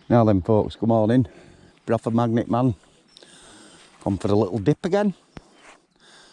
Now then folks, good morning. Bradford Magnet Man. Come for a little dip again.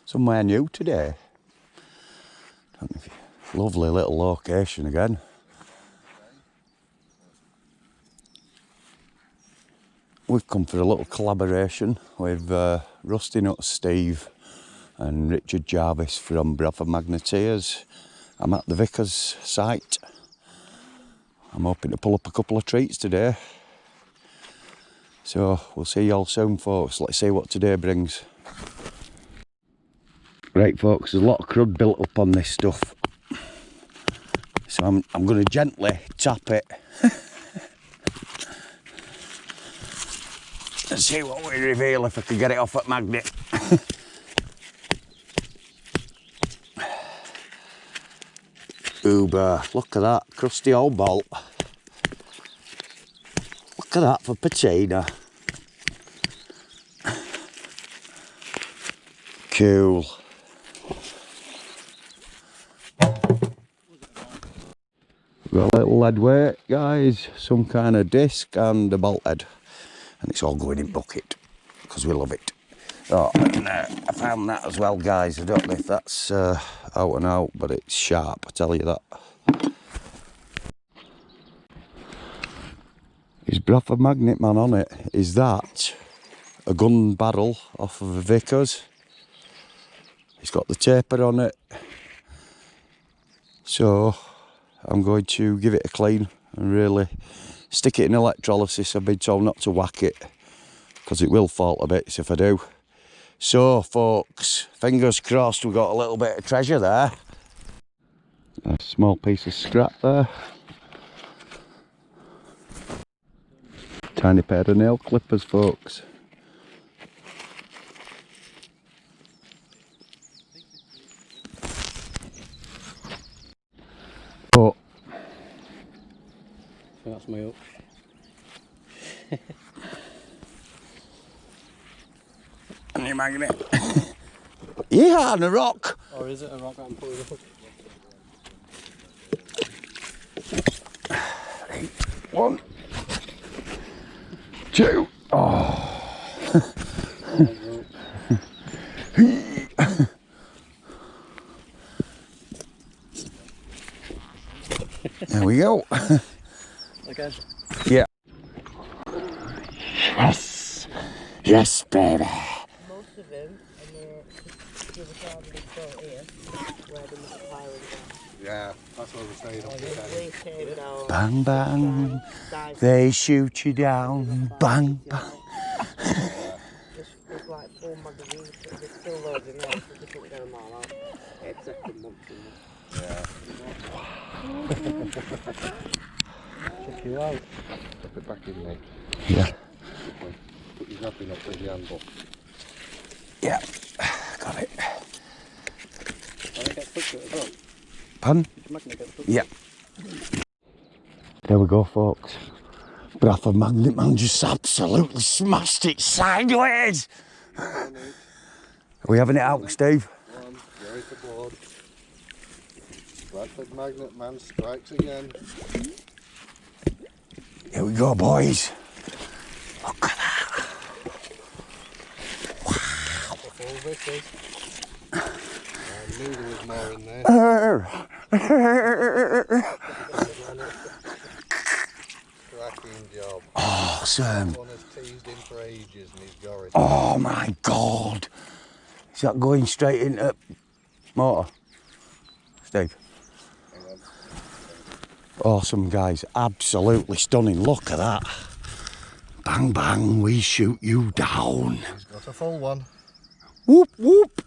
Somewhere new today. Don't know if you, lovely little location again. We've come for a little collaboration with Rusty Nutz Steve and Richard Jarvis from Bradford Magneteers. I'm at the Vickers Site. I'm hoping to pull up a couple of treats today. So we'll see you all soon folks. Let's see what today brings. Right folks, there's a lot of crud built up on this stuff. So I'm going to gently tap it. And see what we reveal if I can get it off at magnet. Uber, look at that, crusty old bolt. Look at that for patina. Cool. Got a little lead weight, guys, some kind of disc and a bolt head. And it's all going in bucket, because we love it. Oh, and I found that as well, guys. I don't know if that's out and out, but it's sharp, I tell you that. Is Bradford Magnet Man on it? Is that a gun barrel off of a Vickers? It's got the taper on it. So I'm going to give it a clean and really stick it in electrolysis. I've been told not to whack it because it will fall to bits if I do. So folks, fingers crossed we've got a little bit of treasure there. A small piece of scrap there. Tiny pair of nail clippers folks. Oh. So that's my hook. And your magnet. Yeah, on a rock. Or is it a rock that I'm pulling the hook? Right. 1, 2. Oh. There we go. Okay. Yeah. Yes. Yes, baby. Most of them, and the other side of the boat here, where the little piling down. Yeah, that's what we're saying. They came down. Bang, bang. They shoot you down. Bang, bang. There's like 4 magazines, but there's still loads in there, so just put them all out. It's a good month in there. Yeah. Check you out. Put it back in, mate. Yeah. Put your wrapping up with the handle. Yeah. Got it. And it gets stuck to it as well. Pardon? The magnet gets stuck. Yeah. There we go, folks. Bradford Magnet Man just absolutely smashed it sideways. Are we having it out, Steve? Raise the board. Bradford Magnet Man strikes again. Here we go, boys. Look at that. Wow. I knew there was more in there. Cracking job. Awesome. One has teased him for ages and he's got it. Oh my God. Is that going straight into motor? Steve? Hang on. Awesome, guys. Absolutely stunning. Look at that. Bang, bang, we shoot you down. He's got a full one. Whoop, whoop.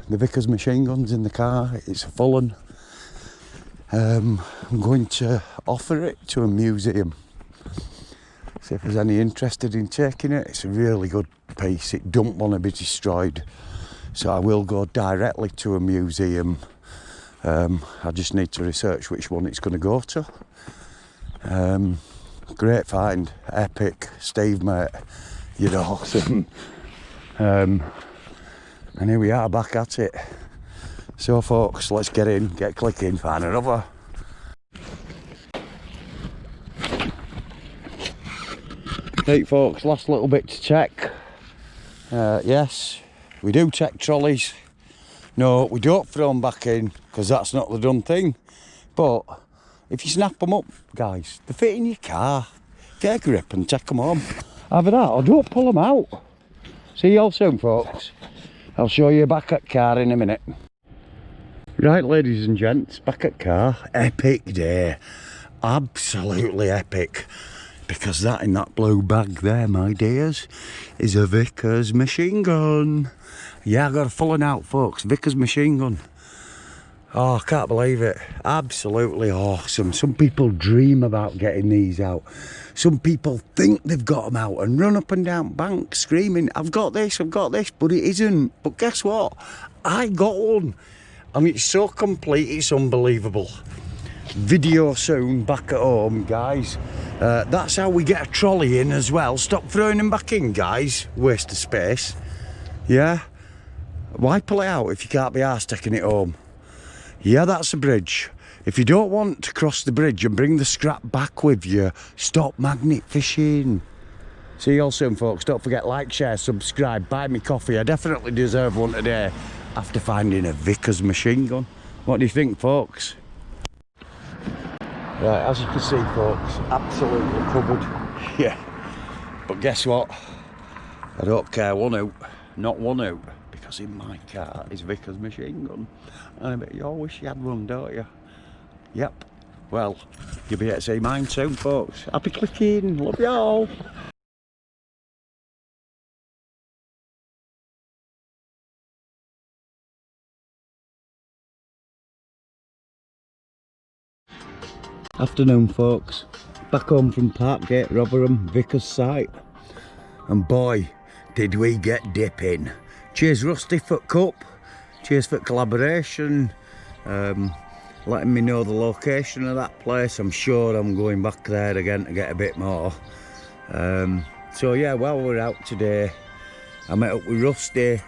The Vickers Machine Gun's in the car. It's a full one. I'm going to offer it to a museum. See if there's any interested in taking it. It's a really good piece. It don't want to be destroyed. so I will go directly to a museum. I just need to research which one it's going to go to. Great find, epic, Steve mate, you're awesome. And here we are back at it. So folks, let's get in, get clicking, find another. Right folks, last little bit to check. Yes, we do check trolleys. No, we don't throw them back in, because that's not the done thing. But if you snap them up, guys, they fit in your car. Get a grip and take them home. Either that or don't pull them out. See you all soon folks. I'll show you back at car in a minute. Right ladies and gents, back at car. Epic day. Absolutely epic. Because that in that blue bag there, my dears, is a Vickers Machine Gun. Yeah, I got a full one out folks, Vickers Machine Gun. Oh, I can't believe it. Absolutely awesome. Some people dream about getting these out. Some people think they've got them out and run up and down banks screaming, I've got this, but it isn't. But guess what? I got one. I mean, it's so complete, it's unbelievable. Video soon, back at home, guys. That's how we get a trolley in as well. Stop throwing them back in, guys. Waste of space. Yeah? Why pull it out if you can't be arsed taking it home? Yeah, that's a bridge. If you don't want to cross the bridge and bring the scrap back with you, stop magnet fishing. See you all soon, folks. Don't forget, like, share, subscribe, buy me coffee. I definitely deserve one today after finding a Vickers Machine Gun. What do you think, folks? Right, as you can see, folks, absolutely covered. Yeah. But guess what? I don't care one out. Not one out. Because in my car is Vickers Machine Gun. And I bet you all wish you had one, don't you? Yep. Well, you'll be able to see mine soon, folks. Happy clicking. Love you all. Afternoon, folks. Back home from Parkgate Rotherham, Vickers Site. And boy, did we get dipping. Cheers Rusty for cup. Cheers for collaboration. Letting me know the location of that place. I'm sure I'm going back there again to get a bit more. So yeah, while we're out today, I met up with Rusty.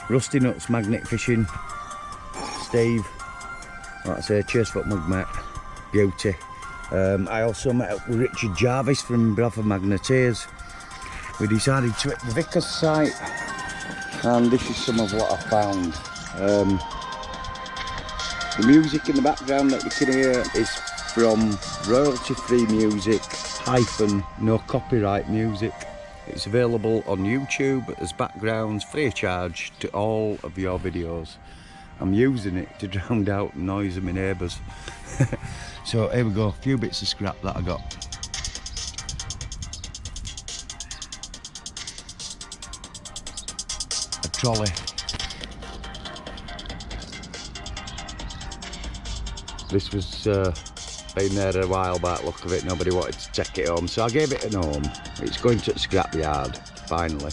Rusty Nutz Magnet Fishing. Steve. Like I say, cheers for mug mate. Beauty. I also met up with Richard Jarvis from Bradford Magneteers. We decided to hit the Vickers Site, and this is some of what I found. The music in the background that you can hear is from royalty-free music - no copyright music. It's available on YouTube as backgrounds, free of charge to all of your videos. I'm using it to drown out the noise of my neighbours. So here we go, a few bits of scrap that I got. A trolley. This was been there a while back, look of it, nobody wanted to take it home, so I gave it a home. It's going to the scrap yard, finally.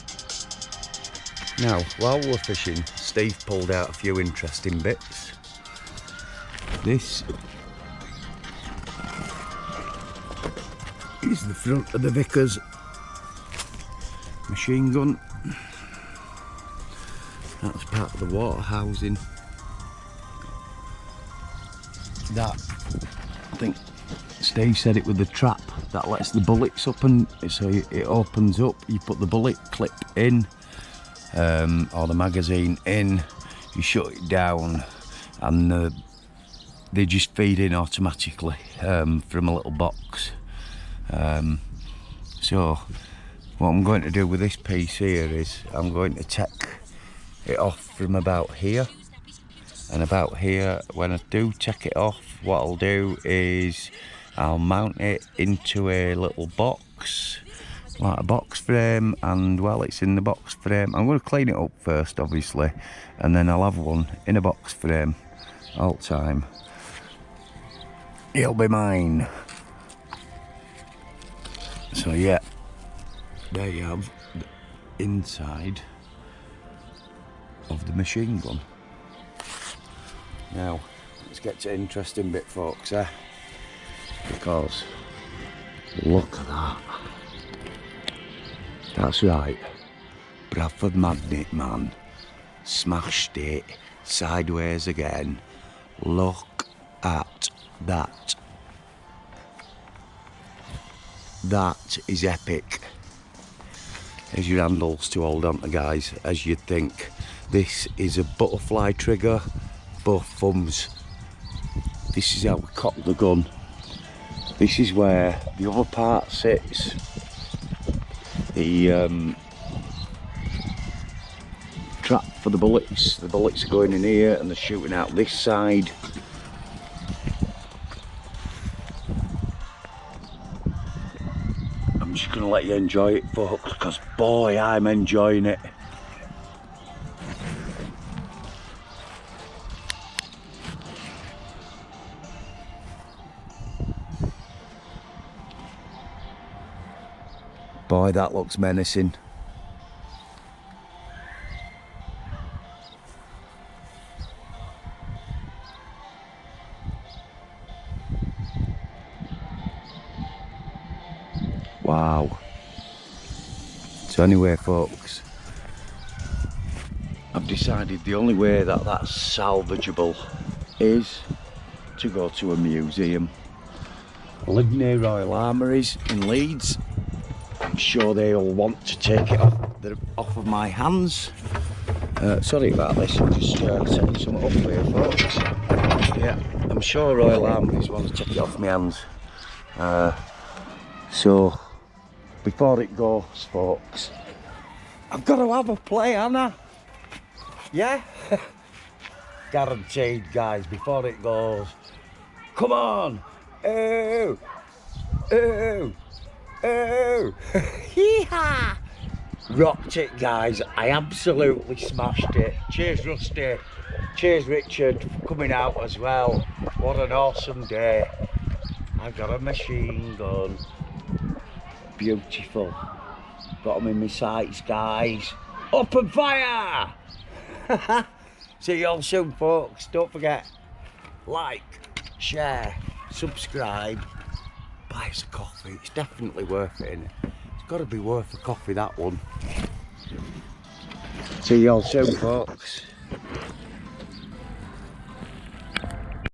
Now, while we're fishing, Steve pulled out a few interesting bits. This is the front of the Vickers Machine Gun. That's part of the water housing. That, I think Steve said it with the trap that lets the bullets up, and so it opens up, you put the bullet clip in, or the magazine in, you shut it down, and they just feed in automatically from a little box. So what I'm going to do with this piece here is I'm going to take it off from about here, and about here. When I do take it off, what I'll do is I'll mount it into a little box, like a box frame, and while it's in the box frame, I'm going to clean it up first obviously, and then I'll have one in a box frame all the time. It'll be mine. So yeah, there you have inside of the machine gun. Now, let's get to the interesting bit, folks, because look at that. That's right, Bradford Magnet Man smashed it sideways again. Look at that. That is epic. There's your handles to hold on to, guys, as you'd think. This is a butterfly trigger, both thumbs. This is how we cock the gun. This is where the other part sits. The trap for the bullets. The bullets are going in here and they're shooting out this side. I'm just going to let you enjoy it, folks, because boy, I'm enjoying it. Boy, that looks menacing. Wow. So anyway, folks, I've decided the only way that that's salvageable is to go to a museum. I live near Royal Armouries in Leeds. I'm sure they'll want to take it off of my hands. Sorry about this, I'm just setting something up for you, folks. Yeah, I'm sure Royal Armouries want to take it off my hands. So, before it goes, folks, I've got to have a play, haven't I? Yeah? Guaranteed, guys, before it goes. Come on! Oh! Oh! Oh! Hee-haw! Rocked it, guys. I absolutely smashed it. Cheers, Rusty. Cheers, Richard, for coming out as well. What an awesome day. I've got a machine gun. Beautiful. Got them in my sights, guys. Up and fire! See you all soon, folks. Don't forget, like, share, subscribe, buy us a coffee. It's definitely worth it, innit? It's got to be worth a coffee, that one. See you all soon, folks.